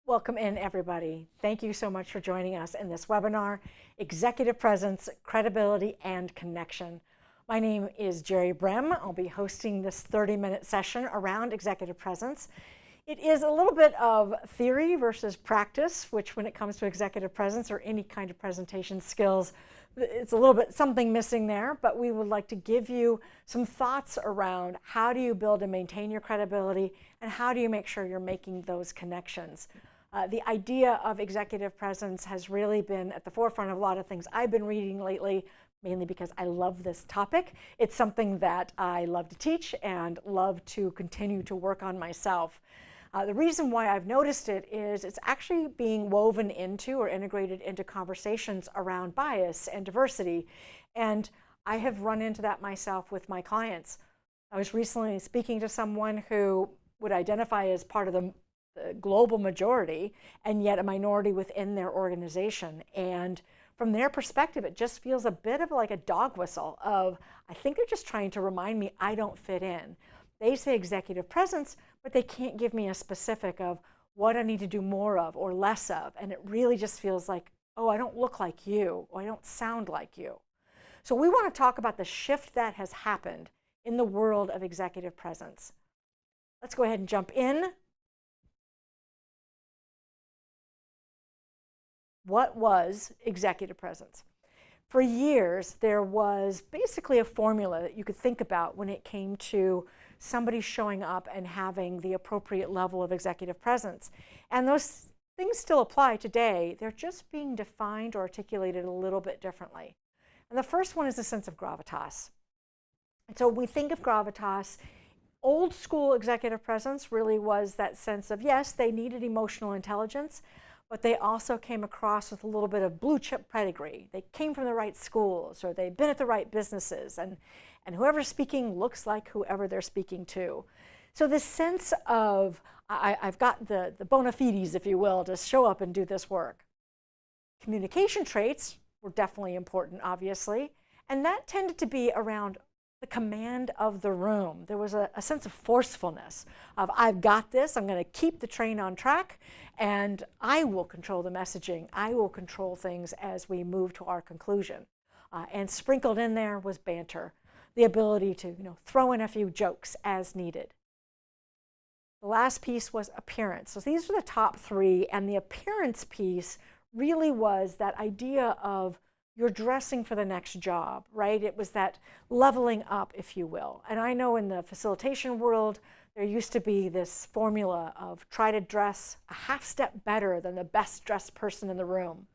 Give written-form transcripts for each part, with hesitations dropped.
Welcome in, everybody. Thank you so much for joining us in this webinar, Executive Presence, Credibility, and Connection. My name is Gerri Brehm. I'll be hosting this 30-minute session around executive presence. It is a little bit of theory versus practice, which when it comes to executive presence or any kind of presentation skills, it's a little bit something missing there, but we would like to give you some thoughts around how do you build and maintain your credibility and how do you make sure you're making those connections. The idea of executive presence has really been at the forefront of a lot of things I've been reading lately, mainly because I love this topic. It's something that I love to teach and love to continue to work on myself. The reason why I've noticed it is it's actually being woven into or integrated into conversations around bias and diversity. And I have run into that myself with my clients. I was recently speaking to someone who would identify as part of the global majority and yet a minority within their organization. And from their perspective, it just feels a bit of like a dog whistle of, I think they're just trying to remind me I don't fit in. They say executive presence, but they can't give me a specific of what I need to do more of or less of. And it really just feels like, oh, I don't look like you, or I don't sound like you. So we want to talk about the shift that has happened in the world of executive presence. Let's go ahead and jump in. What was executive presence? For years, there was basically a formula that you could think about when it came to somebody showing up and having the appropriate level of executive presence. And those things still apply today. They're just being defined or articulated a little bit differently. And the first one is the sense of gravitas. And so we think of gravitas. Old school executive presence really was that sense of, yes, they needed emotional intelligence, but they also came across with a little bit of blue chip pedigree. They came from the right schools, or they've been at the right businesses, and whoever's speaking looks like whoever they're speaking to. So this sense of, I've got the bona fides, if you will, to show up and do this work. Communication traits were definitely important, obviously, and that tended to be around the command of the room. There was a sense of forcefulness of, I've got this, I'm going to keep the train on track, and I will control the messaging. I will control things as we move to our conclusion. And sprinkled in there was banter, the ability to throw in a few jokes as needed. The last piece was appearance. So these were the top three, and the appearance piece really was that idea of you're dressing for the next job, right? It was that leveling up, if you will. And I know in the facilitation world, there used to be this formula of try to dress a half step better than the best dressed person in the room,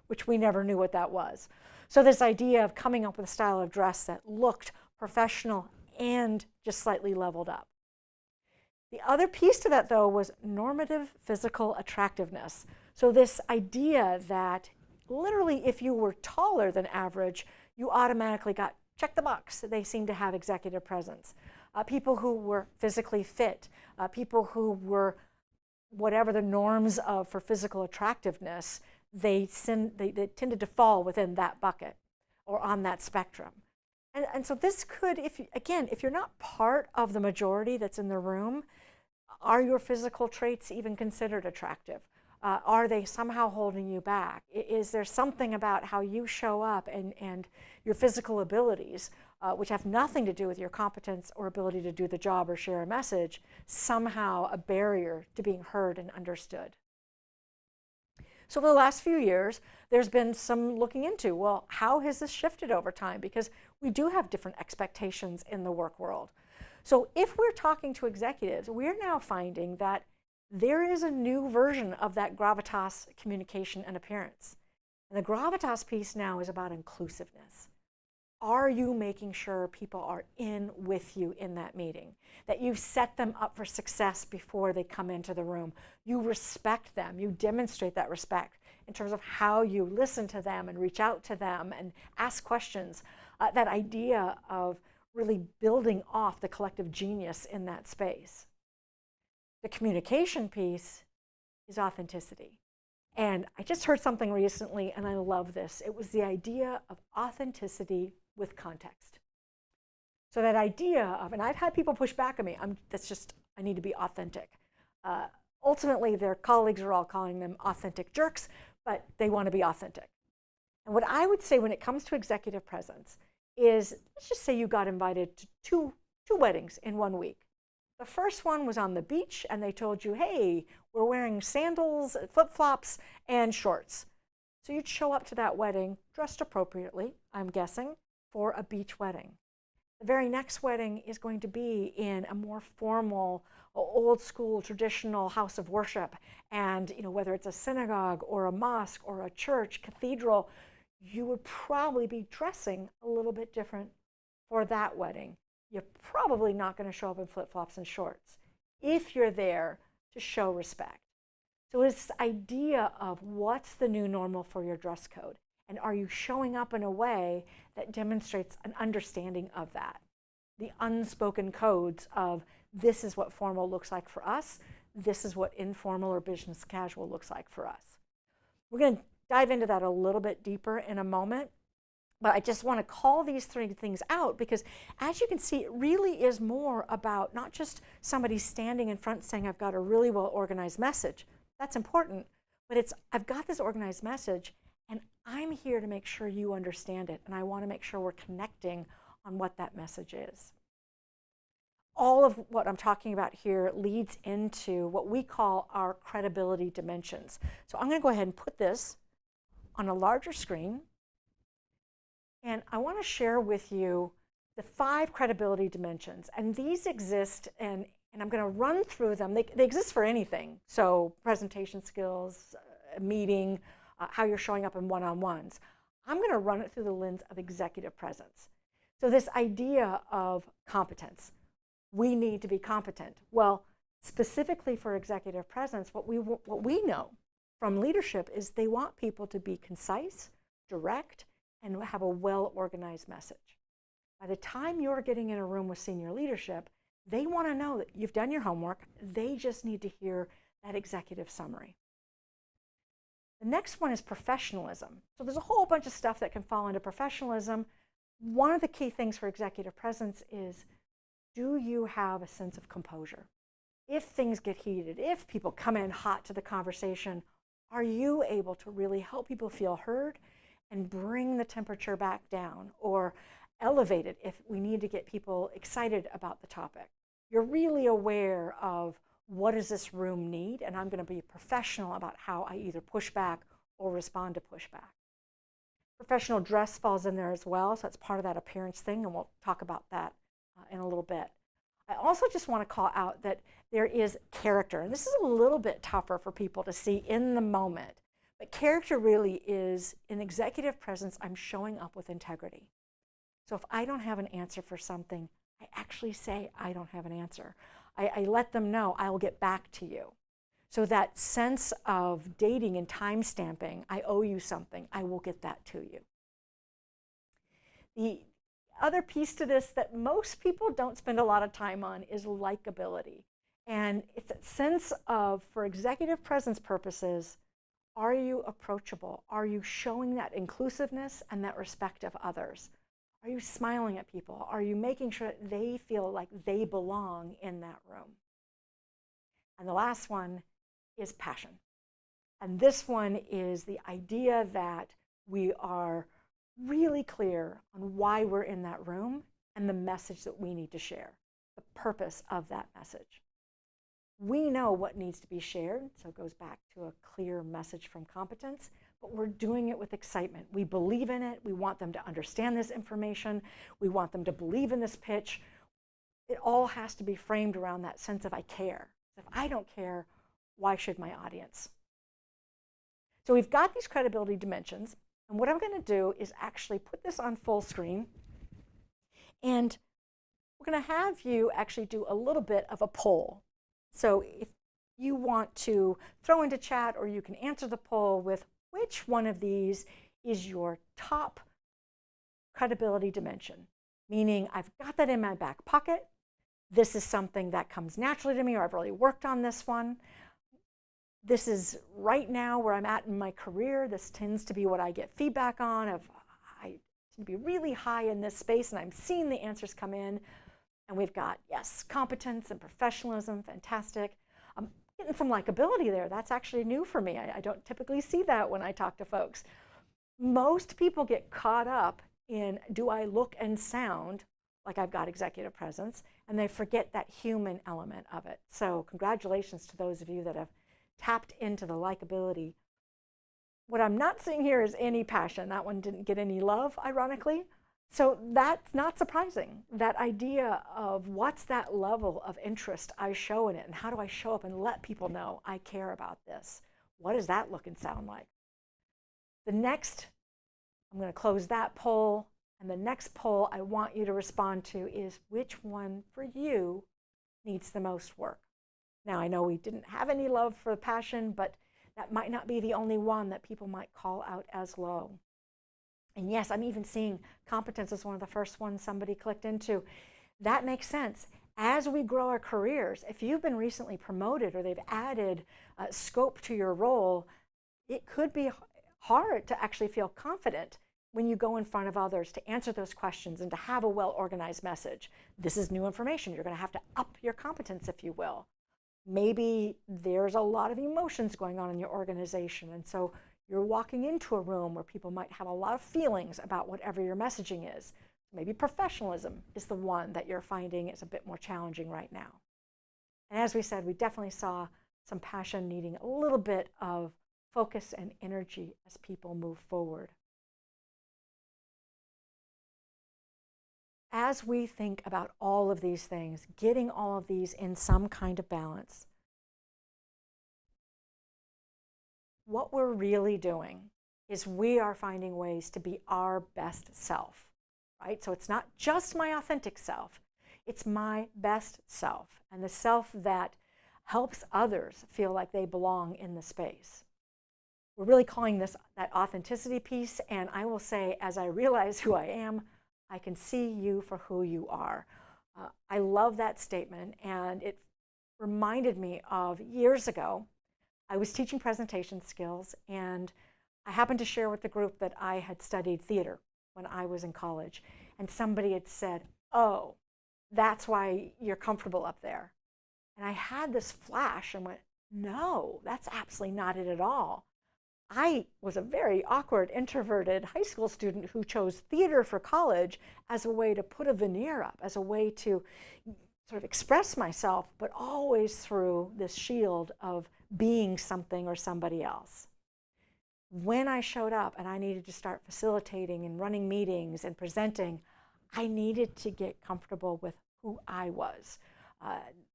which we never knew what that was. So this idea of coming up with a style of dress that looked professional and just slightly leveled up. The other piece to that, though, was normative physical attractiveness. So this idea that literally, if you were taller than average, you automatically got, check the box, they seem to have executive presence. People who were physically fit, people who were whatever the norms of for physical attractiveness, they tended to fall within that bucket or on that spectrum. And so this could, if you're not part of the majority that's in the room, are your physical traits even considered attractive? Are they somehow holding you back? Is there something about how you show up and your physical abilities, which have nothing to do with your competence or ability to do the job or share a message, somehow a barrier to being heard and understood? So for the last few years, there's been some looking into, well, how has this shifted over time? Because we do have different expectations in the work world. So if we're talking to executives, we're now finding that there is a new version of that gravitas, communication, and appearance. And the gravitas piece now is about inclusiveness. Are you making sure people are in with you in that meeting? That you set them up for success before they come into the room. You respect them. You demonstrate that respect in terms of how you listen to them and reach out to them and ask questions. That idea of really building off the collective genius in that space. The communication piece is authenticity. And I just heard something recently, and I love this. It was the idea of authenticity with context. So that idea of, and I've had people push back on me, I need to be authentic. Ultimately, their colleagues are all calling them authentic jerks, but they want to be authentic. And what I would say when it comes to executive presence is, let's just say you got invited to two weddings in 1 week. The first one was on the beach, and they told you, hey, we're wearing sandals, flip-flops, and shorts. So you'd show up to that wedding dressed appropriately, I'm guessing, for a beach wedding. The very next wedding is going to be in a more formal, old school, traditional house of worship. And whether it's a synagogue or a mosque or a church, cathedral, you would probably be dressing a little bit different for that wedding. You're probably not going to show up in flip-flops and shorts if you're there to show respect. So it's this idea of what's the new normal for your dress code, and are you showing up in a way that demonstrates an understanding of that? The unspoken codes of this is what formal looks like for us, this is what informal or business casual looks like for us. We're going to dive into that a little bit deeper in a moment, but I just want to call these three things out because, as you can see, it really is more about not just somebody standing in front saying, I've got a really well-organized message. That's important, but it's, I've got this organized message, and I'm here to make sure you understand it, and I want to make sure we're connecting on what that message is. All of what I'm talking about here leads into what we call our credibility dimensions. So I'm going to go ahead and put this on a larger screen, and I want to share with you the 5 credibility dimensions. And these exist, and I'm going to run through them. They exist for anything. So presentation skills, meeting, how you're showing up in one-on-ones. I'm going to run it through the lens of executive presence. So this idea of competence. We need to be competent. Well, specifically for executive presence, what we know from leadership is they want people to be concise, direct, and have a well-organized message. By the time you're getting in a room with senior leadership, they want to know that you've done your homework. They just need to hear that executive summary. The next one is professionalism. So there's a whole bunch of stuff that can fall into professionalism. One of the key things for executive presence is, do you have a sense of composure? If things get heated, if people come in hot to the conversation, are you able to really help people feel heard and bring the temperature back down, or elevate it if we need to get people excited about the topic? You're really aware of what does this room need, and I'm going to be professional about how I either push back or respond to pushback. Professional dress falls in there as well, so that's part of that appearance thing, and we'll talk about that in a little bit. I also just want to call out that there is character, and this is a little bit tougher for people to see in the moment, but character really is, in executive presence, I'm showing up with integrity. So if I don't have an answer for something, I actually say I don't have an answer. I let them know I'll get back to you. So that sense of dating and time stamping, I owe you something, I will get that to you. The other piece to this that most people don't spend a lot of time on is likability. And it's a sense of, for executive presence purposes, are you approachable? Are you showing that inclusiveness and that respect of others? Are you smiling at people? Are you making sure that they feel like they belong in that room? And the last one is passion. And this one is the idea that we are really clear on why we're in that room and the message that we need to share, the purpose of that message. We know what needs to be shared, so it goes back to a clear message from competence, but we're doing it with excitement. We believe in it. We want them to understand this information. We want them to believe in this pitch. It all has to be framed around that sense of I care. If I don't care, why should my audience? So we've got these credibility dimensions, and what I'm going to do is actually put this on full screen, and we're going to have you actually do a little bit of a poll. So if you want to throw into chat, or you can answer the poll with which one of these is your top credibility dimension, meaning I've got that in my back pocket. This is something that comes naturally to me, or I've really worked on this one. This is right now where I'm at in my career. This tends to be what I get feedback on. I tend to be really high in this space, and I'm seeing the answers come in. And we've got, yes, competence and professionalism, fantastic. getting some likability there. That's actually new for me. I don't typically see that when I talk to folks. Most people get caught up in, do I look and sound like I've got executive presence? And they forget that human element of it. So congratulations to those of you that have tapped into the likability. What I'm not seeing here is any passion. That one didn't get any love, ironically. So that's not surprising. That idea of what's that level of interest I show in it, and how do I show up and let people know I care about this? What does that look and sound like? The next, I'm going to close that poll, and the next poll I want you to respond to is, which one for you needs the most work? Now, I know we didn't have any love for passion, but that might not be the only one that people might call out as low. And yes, I'm even seeing competence as one of the first ones somebody clicked into. That makes sense. As we grow our careers, if you've been recently promoted or they've added scope to your role, it could be hard to actually feel confident when you go in front of others to answer those questions and to have a well-organized message. This is new information. You're going to have to up your competence, if you will. Maybe there's a lot of emotions going on in your organization, and so you're walking into a room where people might have a lot of feelings about whatever your messaging is. Maybe professionalism is the one that you're finding is a bit more challenging right now. And as we said, we definitely saw some passion needing a little bit of focus and energy as people move forward. As we think about all of these things, getting all of these in some kind of balance, what we're really doing is we are finding ways to be our best self, right? So it's not just my authentic self, it's my best self, and the self that helps others feel like they belong in the space. We're really calling this that authenticity piece, and I will say, as I realize who I am, I can see you for who you are. I love that statement, and it reminded me of years ago. I was teaching presentation skills, and I happened to share with the group that I had studied theater when I was in college, and somebody had said, "Oh, that's why you're comfortable up there." And I had this flash and went, "No, that's absolutely not it at all. I was a very awkward, introverted high school student who chose theater for college as a way to put a veneer up, as a way to sort of express myself, but always through this shield of being something or somebody else." When I showed up and I needed to start facilitating and running meetings and presenting, I needed to get comfortable with who I was.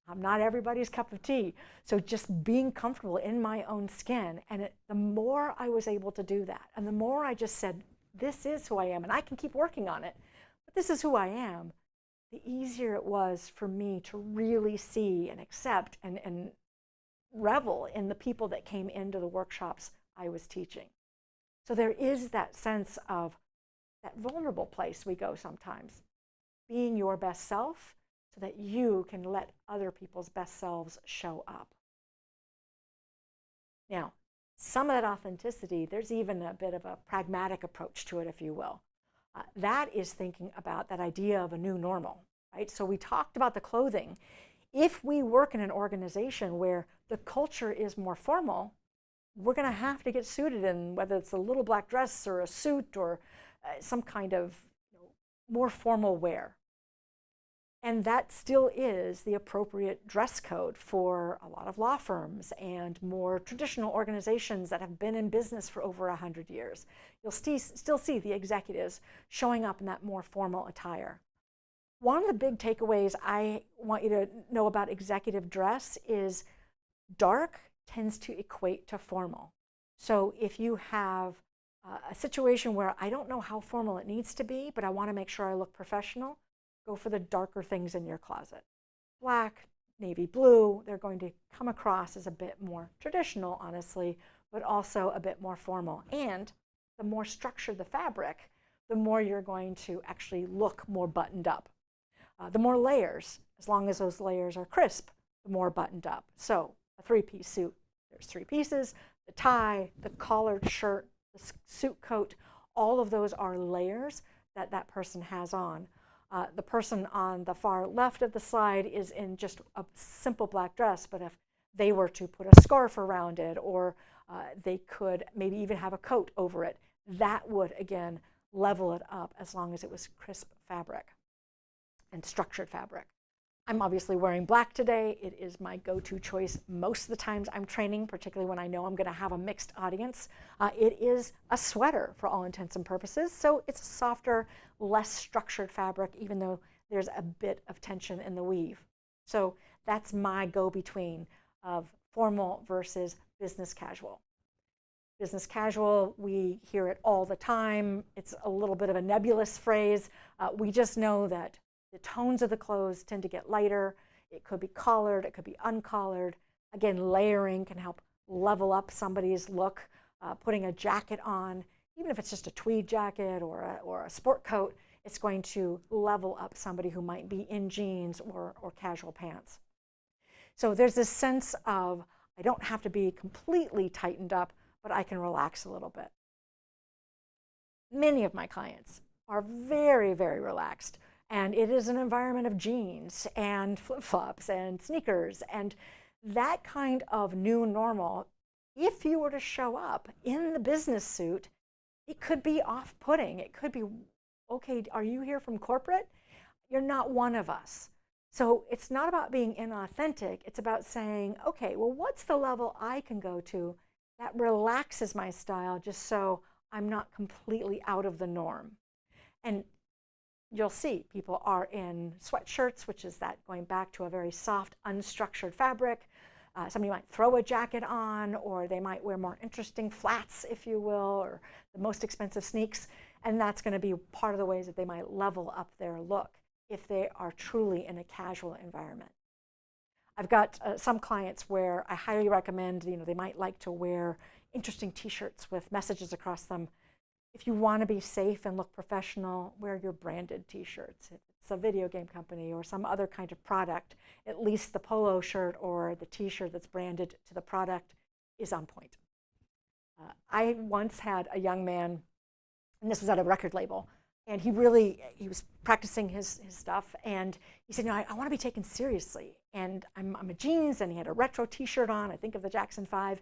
I'm not everybody's cup of tea, so just being comfortable in my own skin. And the more I was able to do that, and the more I just said, this is who I am, and I can keep working on it, but this is who I am, the easier it was for me to really see and accept and revel in the people that came into the workshops I was teaching. So there is that sense of that vulnerable place we go sometimes, being your best self so that you can let other people's best selves show up. Now, some of that authenticity, there's even a bit of a pragmatic approach to it, if you will. That is thinking about that idea of a new normal, right? So we talked about the clothing. If we work in an organization where the culture is more formal, we're going to have to get suited in, whether it's a little black dress or a suit or some kind of more formal wear. And that still is the appropriate dress code for a lot of law firms and more traditional organizations that have been in business for over 100 years. You'll still see the executives showing up in that more formal attire. One of the big takeaways I want you to know about executive dress is dark tends to equate to formal. So if you have a situation where I don't know how formal it needs to be, but I want to make sure I look professional, go for the darker things in your closet. Black, navy blue, they're going to come across as a bit more traditional, honestly, but also a bit more formal. And the more structured the fabric, the more you're going to actually look more buttoned up. The more layers, as long as those layers are crisp, the more buttoned up. So a three-piece suit, there's three pieces, the tie, the collared shirt, the suit coat, all of those are layers that that person has on. The person on the far left of the slide is in just a simple black dress, but if they were to put a scarf around it, or they could maybe even have a coat over it, that would, again, level it up as long as it was crisp fabric and structured fabric. I'm obviously wearing black today. It is my go-to choice most of the times I'm training, particularly when I know I'm going to have a mixed audience. It is a sweater for all intents and purposes, so it's a softer, less structured fabric, even though there's a bit of tension in the weave. So that's my go-between of formal versus business casual. Business casual, we hear it all the time. It's a little bit of a nebulous phrase. We just know that the tones of the clothes tend to get lighter. It could be collared, it could be uncollared. Again, layering can help level up somebody's look. Putting a jacket on, even if it's just a tweed jacket or a sport coat, it's going to level up somebody who might be in jeans or casual pants. So there's this sense of, I don't have to be completely tightened up, but I can relax a little bit. Many of my clients are very, very relaxed. And it is an environment of jeans and flip-flops and sneakers. And that kind of new normal, if you were to show up in the business suit, it could be off-putting. It could be, okay, are you here from corporate? You're not one of us. So it's not about being inauthentic. It's about saying, okay, well, what's the level I can go to that relaxes my style just so I'm not completely out of the norm? And you'll see people are in sweatshirts, which is that going back to a very soft, unstructured fabric. Somebody might throw a jacket on, or they might wear more interesting flats, if you will, or the most expensive sneaks. And that's going to be part of the ways that they might level up their look if they are truly in a casual environment. I've got some clients where I highly recommend, they might like to wear interesting t-shirts with messages across them. If you want to be safe and look professional, wear your branded t-shirts. If it's a video game company or some other kind of product, at least the polo shirt or the t-shirt that's branded to the product is on point. I once had a young man, and this was at a record label, and he was practicing his stuff, and he said, I want to be taken seriously. And I'm a jeans, and he had a retro t-shirt on, I think of the Jackson 5,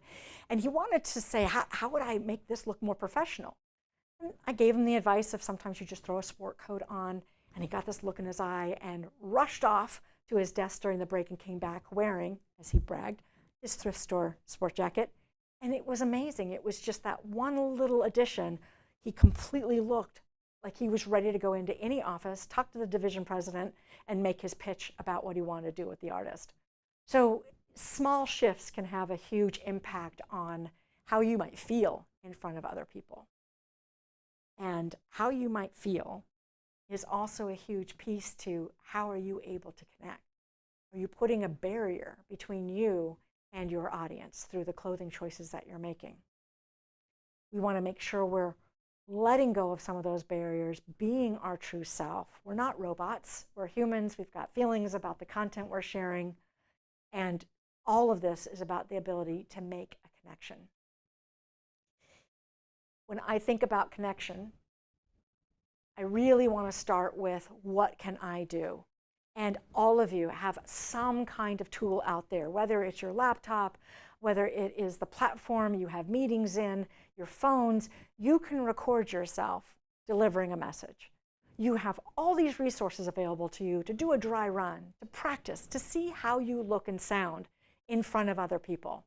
and he wanted to say, how would I make this look more professional? And I gave him the advice of sometimes you just throw a sport coat on, and he got this look in his eye and rushed off to his desk during the break and came back wearing, as he bragged, his thrift store sport jacket. And it was amazing. It was just that one little addition. He completely looked like he was ready to go into any office, talk to the division president, and make his pitch about what he wanted to do with the artist. So small shifts can have a huge impact on how you might feel in front of other people. And how you might feel is also a huge piece to how are you able to connect. Are you putting a barrier between you and your audience through the clothing choices that you're making? We want to make sure we're letting go of some of those barriers, being our true self. We're not robots. We're humans. We've got feelings about the content we're sharing. And all of this is about the ability to make a connection. When I think about connection, I really want to start with what can I do? And all of you have some kind of tool out there, whether it's your laptop, whether it is the platform you have meetings in, your phones, you can record yourself delivering a message. You have all these resources available to you to do a dry run, to practice, to see how you look and sound in front of other people.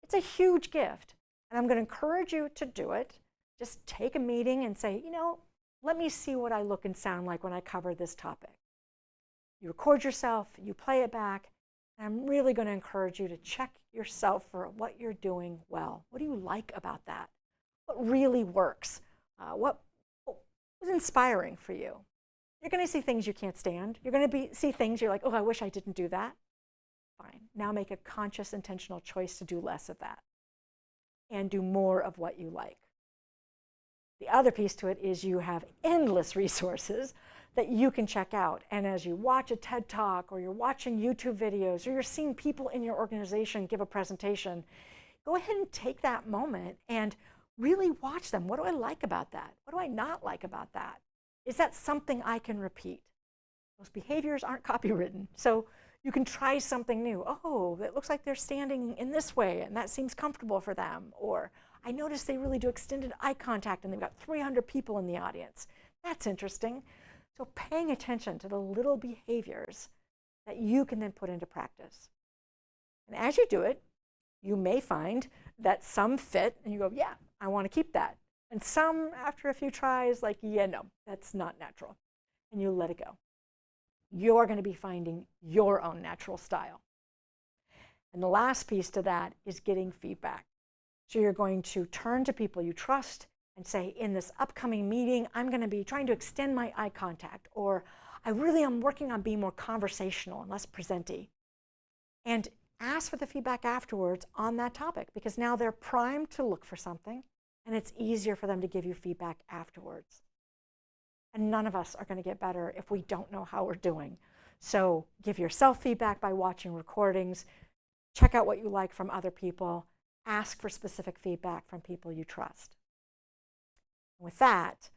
It's a huge gift, and I'm going to encourage you to do it. Just take a meeting and say, let me see what I look and sound like when I cover this topic. You record yourself, you play it back, and I'm really going to encourage you to check yourself for what you're doing well. What do you like about that? What really works? What was inspiring for you? You're going to see things you can't stand. You're going to see things you're like, oh, I wish I didn't do that. Fine. Now make a conscious, intentional choice to do less of that and do more of what you like. The other piece to it is you have endless resources that you can check out. And as you watch a TED Talk, or you're watching YouTube videos, or you're seeing people in your organization give a presentation, go ahead and take that moment and really watch them. What do I like about that? What do I not like about that? Is that something I can repeat? Those behaviors aren't copywritten. So You can try something new. Oh, it looks like they're standing in this way and that seems comfortable for them. Or I noticed they really do extended eye contact and they've got 300 people in the audience. That's interesting. So paying attention to the little behaviors that you can then put into practice. And as you do it, you may find that some fit and you go, yeah, I want to keep that. And some, after a few tries, like, yeah, no, that's not natural. And you let it go. You're going to be finding your own natural style. And the last piece to that is getting feedback. So you're going to turn to people you trust and say, in this upcoming meeting, I'm going to be trying to extend my eye contact, or I really am working on being more conversational and less presenty. And ask for the feedback afterwards on that topic, because now they're primed to look for something and it's easier for them to give you feedback afterwards. And none of us are going to get better if we don't know how we're doing. So give yourself feedback by watching recordings, check out what you like from other people, ask for specific feedback from people you trust. With that,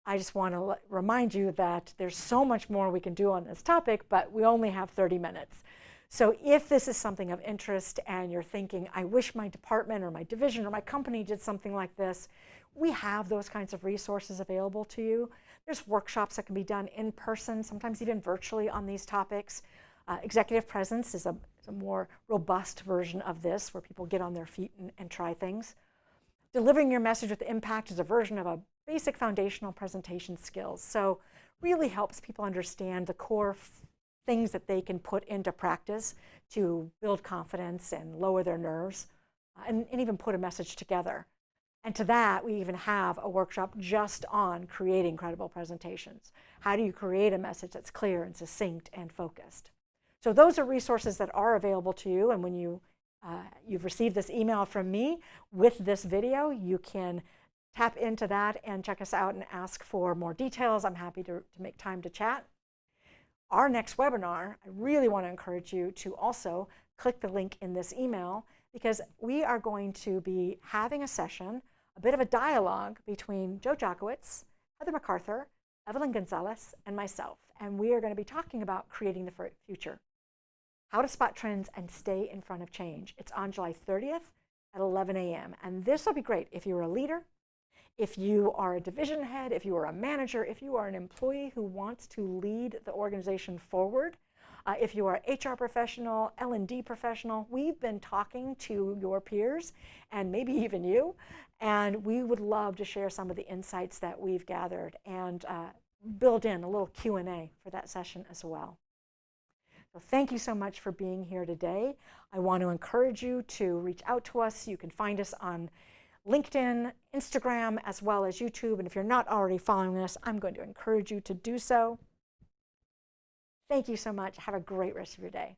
I just want to remind you that there's so much more we can do on this topic, but we only have 30 minutes. So if this is something of interest and you're thinking, I wish my department or my division or my company did something like this, we have those kinds of resources available to you. There's workshops that can be done in person, sometimes even virtually on these topics. Executive presence is a more robust version of this, where people get on their feet and try things. Delivering your message with impact is a version of a basic foundational presentation skills. So really helps people understand the core things that they can put into practice to build confidence and lower their nerves, and even put a message together. And to that, we even have a workshop just on creating credible presentations. How do you create a message that's clear and succinct and focused? So those are resources that are available to you. And when you've received this email from me with this video, you can tap into that and check us out and ask for more details. I'm happy to make time to chat. Our next webinar, I really want to encourage you to also click the link in this email, because we are going to be having a session, a bit of a dialogue between Joe Jokowitz, Heather MacArthur, Evelyn Gonzalez, and myself. And we are going to be talking about creating the future, how to spot trends and stay in front of change. It's on July 30th at 11 a.m. And this will be great if you're a leader, if you are a division head, if you are a manager, if you are an employee who wants to lead the organization forward, if you are an HR professional, L&D professional. We've been talking to your peers and maybe even you, and we would love to share some of the insights that we've gathered and build in a little Q&A for that session as well. So thank you so much for being here today. I want to encourage you to reach out to us. You can find us on LinkedIn, Instagram, as well as YouTube. And if you're not already following us, I'm going to encourage you to do so. Thank you so much. Have a great rest of your day.